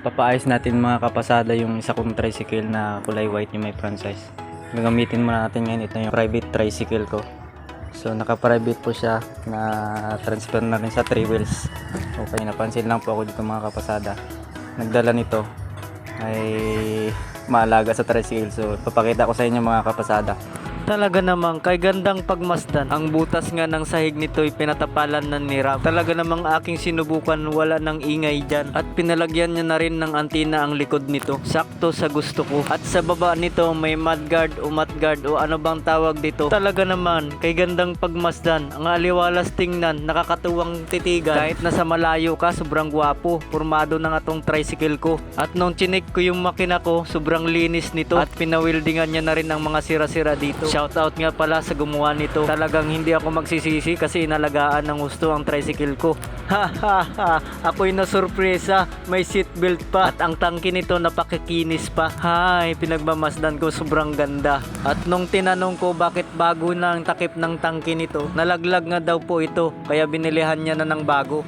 Papaayos natin mga kapasada yung isa kong tricycle na kulay white yung may franchise. Gagamitin muna natin ngayon, ito yung private tricycle ko. So naka-private po siya, na transfer na rin sa 3 wheels. Okay, napansin lang po ako dito mga kapasada. Nagdala nito ay maalaga sa tricycle. So papakita ko sa inyo mga kapasada. Talaga namang kay gandang pagmasdan. Ang butas nga ng sahig nito ay pinatapalan ng nirab. Talaga namang aking sinubukan, wala ng ingay dyan. At pinalagyan niya na rin ng antina ang likod nito. Sakto sa gusto ko. At sa baba nito may mudguard o mudguard o ano bang tawag dito. Talaga naman kay gandang pagmasdan. Ang aliwalas tingnan, nakakatuwang titigan. Kahit nasa malayo ka, sobrang gwapo. Formado na nga tong tricycle ko. At nung chinik ko yung makina ko, sobrang linis nito. At pinawildingan niya na rin ang mga sira-sira dito. Shoutout nga pala sa gumawa nito. Talagang hindi ako magsisisi kasi inalagaan ng gusto ang tricycle ko. Ha ha ha! Ako'y nasurpresa. May seatbelt pa. At ang tangke nito napakikinis pa. Hay, pinagmamasdan ko, sobrang ganda. At nung tinanong ko bakit bago na ang takip ng tangke nito, nalaglag nga daw po ito. Kaya binilihan niya na ng bago.